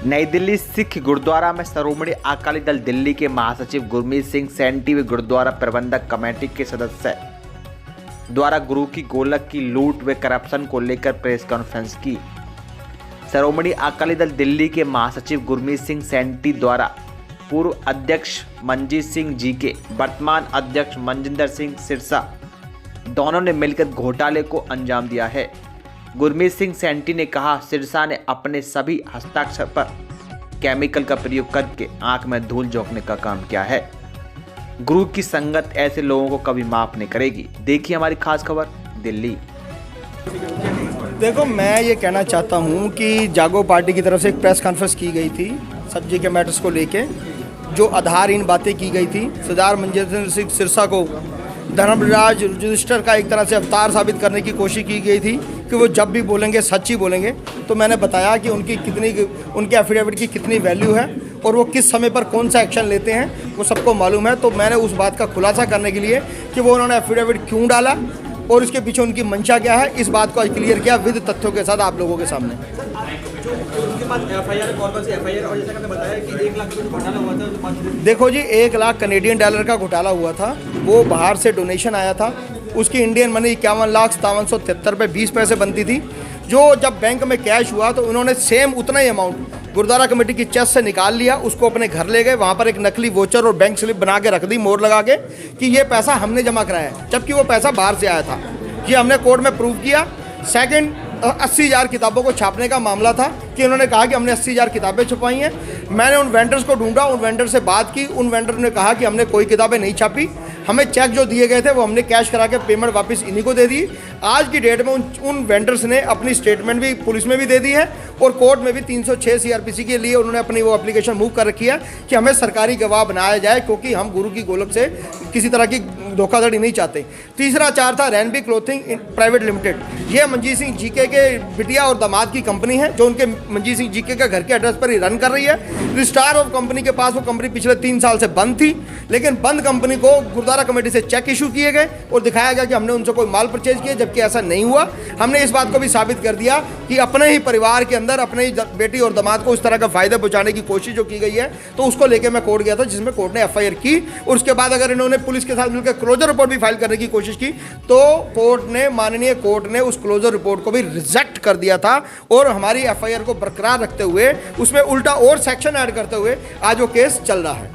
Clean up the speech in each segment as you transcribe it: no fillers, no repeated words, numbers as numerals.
नई दिल्ली सिख गुरुद्वारा में श्रोमणी अकाली दल दिल्ली के महासचिव गुरमीत सिंह सैंटी व गुरुद्वारा प्रबंधक कमेटी के सदस्य द्वारा गुरु की गोलक की लूट व करप्शन को लेकर प्रेस कॉन्फ्रेंस की। श्रोमणी अकाली दल दिल्ली के महासचिव गुरमीत सिंह सैंटी द्वारा पूर्व अध्यक्ष मंजीत सिंह जी के वर्तमान अध्यक्ष मनजिंदर सिंह सिरसा दोनों ने मिलकर घोटाले को अंजाम दिया है। गुरमीत सिंह सैंटी ने कहा, सिरसा ने अपने सभी हस्ताक्षर पर केमिकल का प्रयोग करके आंख में धूल झोंकने का काम किया है। गुरु की संगत ऐसे लोगों को कभी माफ नहीं करेगी। देखिए हमारी खास खबर दिल्ली। देखो, मैं ये कहना चाहता हूँ कि जागो पार्टी की तरफ से एक प्रेस कॉन्फ्रेंस की गई थी सब्जी के मैटर्स को लेके, जो आधारहीन बातें की गई थी। सरदार मनजिंदर सिंह सिरसा को धर्मराज रजिस्टर का एक तरह से अवतार साबित करने की कोशिश की गई थी कि वो जब भी बोलेंगे सच ही बोलेंगे। तो मैंने बताया कि उनके एफिडेविट की कितनी वैल्यू है और वो किस समय पर कौन सा एक्शन लेते हैं वो सबको मालूम है। तो मैंने उस बात का खुलासा करने के लिए कि वो उन्होंने एफिडेविट क्यों डाला और इसके पीछे उनकी मंशा क्या है, इस बात को क्लियर किया विद तथ्यों के साथ आप लोगों के सामने। देखो जी, 1 लाख कनेडियन डॉलर का घोटाला हुआ था। वो बाहर से डोनेशन आया था, उसकी इंडियन मनी 51,5773 रुपये 20 पैसे बनती थी। जो जब बैंक में कैश हुआ तो उन्होंने सेम उतना ही अमाउंट गुरुद्वारा कमेटी की चेस्ट से निकाल लिया, उसको अपने घर ले गए, वहाँ पर एक नकली वोचर और बैंक स्लिप बना के रख दी मोहर लगा के कि ये पैसा हमने जमा कराया है, जबकि वो पैसा बाहर से आया था। ये हमने कोर्ट में प्रूव किया। सेकंड, 80,000 किताबों को छापने का मामला था कि उन्होंने कहा कि हमने 80,000 किताबें छुपाई हैं। मैंने उन वेंडर्स को ढूंढा, उन वेंडर से बात की, उन वेंडर ने कहा कि हमने कोई किताबें नहीं छापी, हमें चेक जो दिए गए थे वो हमने कैश करा के पेमेंट वापस इन्हीं को दे दी। आज की डेट में उन वेंडर्स ने अपनी स्टेटमेंट भी पुलिस में भी दे दी है और कोर्ट में भी 306 सीआरपीसी के लिए उन्होंने अपनी वो एप्लीकेशन मूव कर रखी है कि हमें सरकारी गवाह बनाया जाए, क्योंकि हम गुरु की गोलक से किसी तरह की धोखाधड़ी नहीं चाहते। तीसरा चार्ज था रैनबी क्लोथिंग प्राइवेट लिमिटेड। ये मंजीत सिंह जीके के बिटिया और दामाद की कंपनी है, जो उनके मंजीत सिंह जीके का घर के एड्रेस पर ही रन कर रही है। रजिस्ट्रार ऑफ कंपनी के पास वो कंपनी पिछले 3 साल से बंद थी, लेकिन बंद कंपनी को गुरुद्वारा कमेटी से चेक इशू किए गए और दिखाया गया कि हमने उनसे कोई माल परचेज किया, जबकि ऐसा नहीं हुआ। हमने इस बात को भी साबित कर दिया कि अपने ही परिवार के अंदर अपने ही बेटी और दामाद को इस तरह का फायदा पहुंचाने की कोशिश जो की गई है, तो उसको लेकर मैं कोर्ट गया था, जिसमें कोर्ट ने एफआईआर की। और उसके बाद अगर इन्होंने पुलिस के साथ मिलकर क्लोजर रिपोर्ट भी फाइल करने की कोशिश की तो माननीय कोर्ट ने उस क्लोजर रिपोर्ट को भी रिजेक्ट कर दिया था और हमारी एफआईआर को बरकरार रखते हुए उसमें उल्टा और सेक्शन ऐड करते हुए आज वो केस चल रहा है।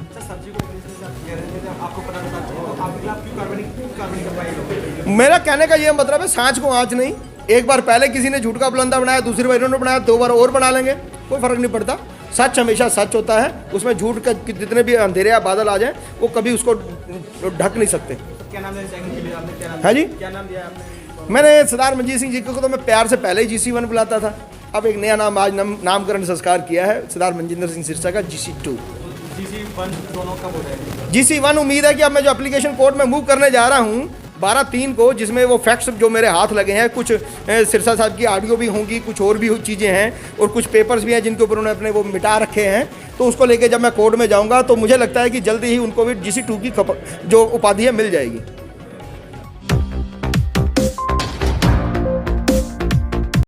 मेरा कहने का ये मतलब है, सांच को आँच नहीं। एक बार पहले किसी ने झूठ का बुलंदा बनाया, दूसरी बार इन्होंने बनाया, 2 बार और बना लेंगे, कोई फर्क नहीं पड़ता। सच हमेशा सच होता है, उसमें झूठ का जितने भी अंधेरे या बादल आ जाए वो कभी उसको ढक नहीं सकते। क्या नाम है जी? क्या नाम दिया आपने? मैंने सरदार मनजीत सिंह जी को तो मैं प्यार से पहले ही GC1 बुलाता था। अब एक नया नाम आज नामकरण संस्कार किया है सरदार मनजिंदर सिंह सिरसा का, GC2। GC1 दोनों कब हो जाएगा? GC1 उम्मीद है कि अब मैं जो एप्लीकेशन कोर्ट में मूव करने जा रहा हूँ 12/3 को, जिसमें वो फैक्ट्स जो मेरे हाथ लगे हैं, कुछ सिरसा साहब की ऑडियो भी होंगी, कुछ और भी चीज़ें हैं और कुछ पेपर्स भी हैं जिनके ऊपर उन्होंने अपने वो मिटा रखे हैं। तो उसको लेके जब मैं कोर्ट में जाऊंगा तो मुझे लगता है कि जल्दी ही उनको भी GC2 की जो उपाधि है मिल जाएगी।